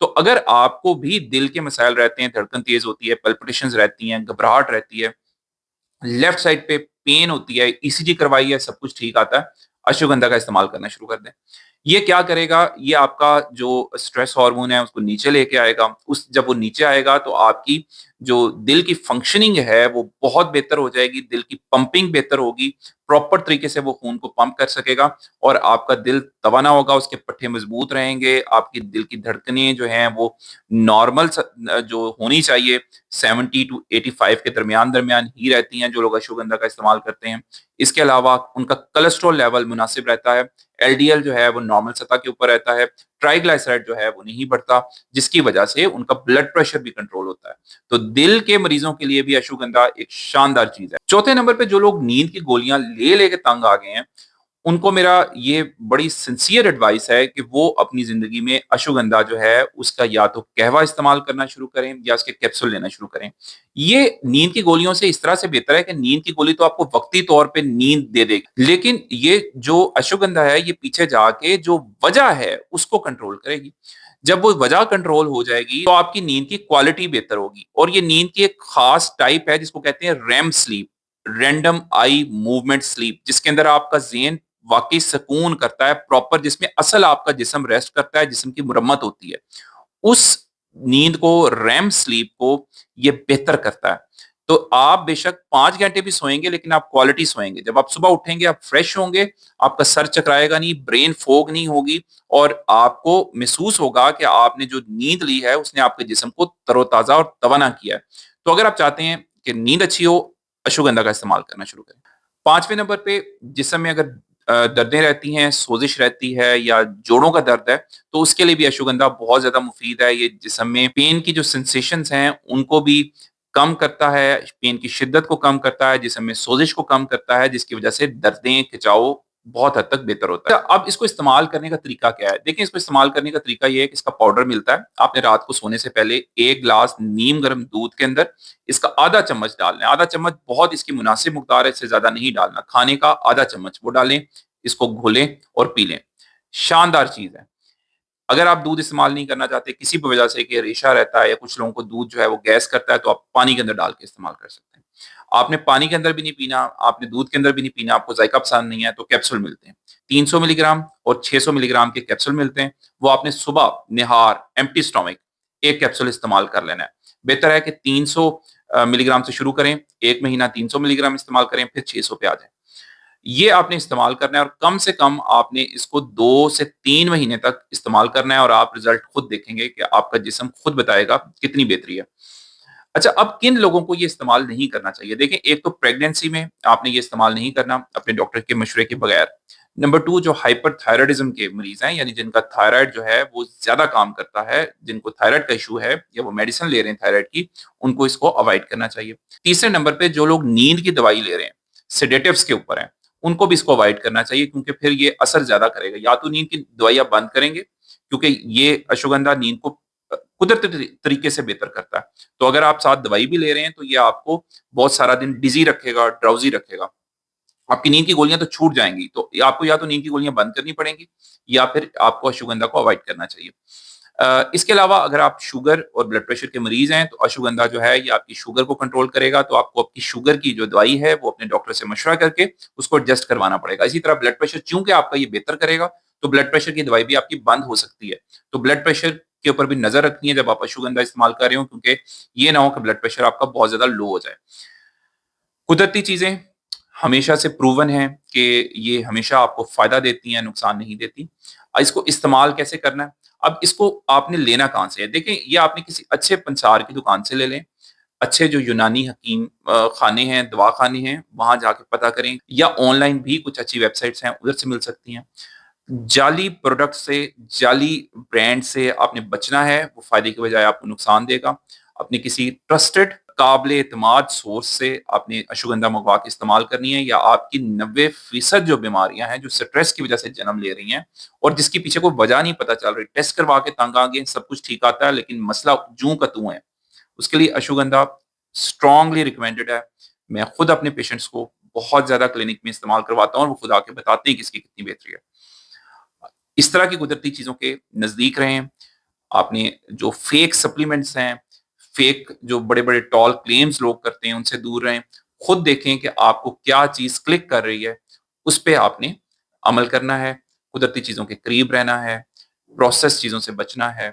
تو اگر آپ کو بھی دل کے مسائل رہتے ہیں، دھڑکن تیز ہوتی ہے، پلپٹیشنز رہتی ہیں، گھبراہٹ رہتی ہے، لیفٹ سائڈ پہ پین ہوتی ہے، ای سی جی کروائیے، سب کچھ ٹھیک آتا ہے، اشوگندھا کا استعمال کرنا شروع کر دیں۔ یہ کیا کرے گا، یہ آپ کا جو اسٹریس ہارمون ہے اس کو نیچے لے کے آئے گا، جب وہ نیچے آئے گا تو آپ کی جو دل کی فنکشننگ ہے وہ بہت بہتر ہو جائے گی، دل کی پمپنگ بہتر ہوگی، پراپر طریقے سے وہ خون کو پمپ کر سکے گا، اور آپ کا دل توانا ہوگا، اس کے پٹھے مضبوط رہیں گے، آپ کی دل کی دھڑکنیں جو ہیں وہ نارمل جو ہونی چاہیے 70 ٹو 85 کے درمیان درمیان ہی رہتی ہیں جو لوگ اشوگندھا کا استعمال کرتے ہیں۔ اس کے علاوہ ان کا کولیسٹرول لیول مناسب رہتا ہے، ایل ڈی ایل جو ہے وہ نارمل سطح کے اوپر رہتا ہے، ٹرائی گلائسرائڈ جو ہے وہ نہیں بڑھتا، جس کی وجہ سے ان کا بلڈ پریشر بھی کنٹرول ہوتا ہے۔ تو دل کے مریضوں کے لیے بھی اشوگندھا ایک شاندار چیز ہے۔ چوتھے نمبر پہ جو لوگ نیند کی گولیاں لے لے کے تنگ آ گئے ہیں، ان کو میرا یہ بڑی سنسیئر ایڈوائس ہے کہ وہ اپنی زندگی میں اشوگندھا جو ہے اس کا یا تو قہوہ استعمال کرنا شروع کریں یا اس کے کیپسول لینا شروع کریں۔ یہ نیند کی گولیوں سے اس طرح سے بہتر ہے کہ نیند کی گولی تو آپ کو وقتی طور پہ نیند دے دے گی، لیکن یہ جو اشوگندھا ہے یہ پیچھے جا کے جو وجہ ہے اس کو کنٹرول کرے گی۔ جب وہ وجہ کنٹرول ہو جائے گی تو آپ کی نیند کی کوالٹی بہتر ہوگی، اور یہ نیند کی ایک خاص ٹائپ ہے جس کو کہتے ہیں REM sleep, random eye movement sleep, جس کے اندر آپ کا ذہن واقعی سکون کرتا ہے پراپر، جس میں اصل آپ کا جسم ریسٹ کرتا ہے، جسم کی مرمت ہوتی ہے، اس نیند کو، ریم سلیپ کو یہ بہتر کرتا ہے۔ تو آپ بے شک 5 گھنٹے بھی سوئیں گے لیکن آپ کوالٹی سوئیں گے، جب آپ صبح اٹھیں گے آپ فریش ہوں گے، آپ کا سر چکرائے گا نہیں، برین فوگ نہیں ہوگی، اور آپ کو محسوس ہوگا کہ آپ نے جو نیند لی ہے اس نے آپ کے جسم کو تر و تازہ اور توانا کیا ہے۔ تو اگر آپ چاہتے ہیں کہ نیند اچھی ہو، اشوگندھا کا استعمال کرنا شروع کریں۔ 5ویں نمبر پہ جسم میں اگر دردیں رہتی ہیں، سوزش رہتی ہے یا جوڑوں کا درد ہے، تو اس کے لیے بھی اشوگندھا بہت زیادہ مفید ہے۔ یہ جسم میں پین کی جو سینسیشنز ہیں ان کو بھی کم کرتا ہے، پین کی شدت کو کم کرتا ہے، جسم میں سوزش کو کم کرتا ہے، جس کی وجہ سے دردیں، کھچاؤ بہت حد تک بہتر ہوتا ہے۔ اب اس کو استعمال کرنے کا طریقہ کیا ہے؟ دیکھیں، اس کو استعمال کرنے کا طریقہ یہ ہے کہ اس کا پاؤڈر ملتا ہے، آپ نے رات کو سونے سے پہلے 1 گلاس نیم گرم دودھ کے اندر اس کا آدھا چمچ ڈالنا ہے، آدھا چمچ بہت اس کی مناسب مقدار ہے، اس سے زیادہ نہیں ڈالنا، کھانے کا آدھا چمچ وہ ڈالیں، اس کو گھولیں اور پی لیں۔ شاندار چیز ہے۔ اگر آپ دودھ استعمال نہیں کرنا چاہتے کسی بھی وجہ سے کہ ریشہ رہتا ہے یا کچھ لوگوں کو دودھ جو ہے وہ گیس کرتا ہے، تو آپ پانی کے اندر ڈال کے استعمال کر سکتے ہیں۔ آپ نے پانی کے اندر بھی نہیں پینا، آپ نے دودھ کے اندر بھی نہیں پینا، آپ کو ذائقہ پسند نہیں ہے، تو کیپسول ملتے ہیں، 300 ملی گرام اور 600 ملی گرام کے کیپسول ملتے ہیں، وہ آپ نے صبح نہار ایمٹی اسٹومک ایک کیپسول استعمال کر لینا ہے۔ بہتر ہے کہ 300 ملی گرام سے شروع کریں، ایک مہینہ 300 ملی گرام استعمال کریں، پھر 600 پہ آ جائیں۔ یہ آپ نے استعمال کرنا ہے، اور کم سے کم آپ نے اس کو 2 سے 3 مہینے تک استعمال کرنا ہے، اور آپ رزلٹ خود دیکھیں گے کہ آپ کا جسم خود بتائے گا کتنی بہتری ہے۔ اچھا، اب کن لوگوں کو یہ استعمال نہیں کرنا چاہیے؟ دیکھیں، ایک تو پریگنینسی میں آپ نے یہ استعمال نہیں کرنا اپنے ڈاکٹر کے مشورے کے بغیر۔ نمبر 2، جو ہائپر تھائرائڈزم کے مریض ہیں، یعنی جن کا تھائرائڈ جو ہے وہ زیادہ کام کرتا ہے، جن کو تھائرائڈ کا ایشو ہے یا وہ میڈیسن لے رہے ہیں تھائرائڈ کی، ان کو اس کو اوائڈ کرنا چاہیے۔ تیسرے نمبر پہ جو لوگ نیند کی دوائی لے رہے ہیں، سیڈیٹیوز کے اوپر ہیں، ان کو بھی اس کو اوائڈ کرنا چاہیے، کیونکہ پھر یہ اثر زیادہ کرے گا۔ یا تو نیند کی دوائیاں بند کریں گے، کیونکہ یہ اشوگندھا نیند کو قدرتی طریقے سے بہتر کرتا ہے۔ تو اگر آپ ساتھ دوائی بھی لے رہے ہیں تو یہ آپ کو بہت سارا دن ڈیزی رکھے گا، ڈراؤزی رکھے گا، آپ کی نیند کی گولیاں تو چھوٹ جائیں گی۔ تو آپ کو یا تو نیند کی گولیاں بند کرنی پڑیں گی، یا پھر آپ کو اشوگندھا کو اوائڈ کرنا چاہیے۔ اس کے علاوہ اگر آپ شوگر اور بلڈ پریشر کے مریض ہیں تو اشوگندھا جو ہے یہ آپ کی شوگر کو کنٹرول کرے گا، تو آپ کو آپ کی شوگر کی جو دوائی ہے وہ اپنے ڈاکٹر سے مشورہ کر کے اس کو ایڈجسٹ کروانا پڑے گا۔ اسی طرح بلڈ پریشر چونکہ آپ کا یہ بہتر کرے گا، تو بلڈ پریشر کی دوائی بھی آپ کی بند ہو سکتی ہے۔ تو بلڈ پریشر کے اوپر بھی نظر رکھنی ہے جب آپ اشوگندھا استعمال کر رہے ہوں، کیونکہ یہ نہ ہو کہ بلڈ پریشر آپ کا بہت زیادہ لو ہو جائے۔ قدرتی چیزیں ہمیشہ سے پروون ہیں کہ یہ ہمیشہ آپ کو فائدہ دیتی ہیں، نقصان نہیں دیتی۔ اس کو استعمال کیسے کرنا ہے؟ اب اس کو آپ نے لینا کہاں سے ہے؟ دیکھیں، یہ آپ نے کسی اچھے پنسار کی دکان سے لے لیں، اچھے جو یونانی حکیم خانے ہیں، دوا خانے ہیں، وہاں جا کے پتہ کریں، یا آن لائن بھی کچھ اچھی ویب سائٹس ہیں ادھر سے مل سکتی ہیں۔ جعلی پروڈکٹ سے، جعلی برانڈ سے آپ نے بچنا ہے، وہ فائدے کی بجائے آپ کو نقصان دے گا۔ اپنے کسی ٹرسٹڈ قابل اعتماد سورس سے آپ نے اشوگندھا منگوا کے استعمال کرنی ہے، یا آپ کی 90% جو بیماریاں ہیں جو سٹریس کی وجہ سے جنم لے رہی ہیں اور جس کی پیچھے کوئی وجہ نہیں پتہ چل رہی، ٹیسٹ کروا کے تنگ آ گئے، سب کچھ ٹھیک آتا ہے لیکن مسئلہ جوں کا توں ہے، اس کے لیے اشوگندھا اسٹرانگلی ریکمینڈڈ ہے۔ میں خود اپنے پیشنٹس کو بہت زیادہ کلینک میں استعمال کرواتا ہوں، اور وہ خود آ کے بتاتے ہیں کہ اس کی کتنی بہتری ہے۔ اس طرح کی قدرتی چیزوں کے نزدیک رہیں، آپ نے جو فیک سپلیمنٹس ہیں، فیک جو بڑے-بڑے ٹال کلیمز لوگ کرتے ہیں ان سے دور رہیں، خود دیکھیں کہ آپ کو کیا چیز کلک کر رہی ہے، اس پہ آپ نے عمل کرنا ہے، قدرتی چیزوں کے قریب رہنا ہے، پروسیس چیزوں سے بچنا ہے۔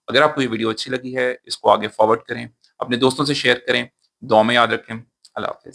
اگر آپ کو یہ ویڈیو اچھی لگی ہے، اس کو آگے فارورڈ کریں، اپنے دوستوں سے شیئر کریں، دعا میں یاد رکھیں۔ اللہ حافظ۔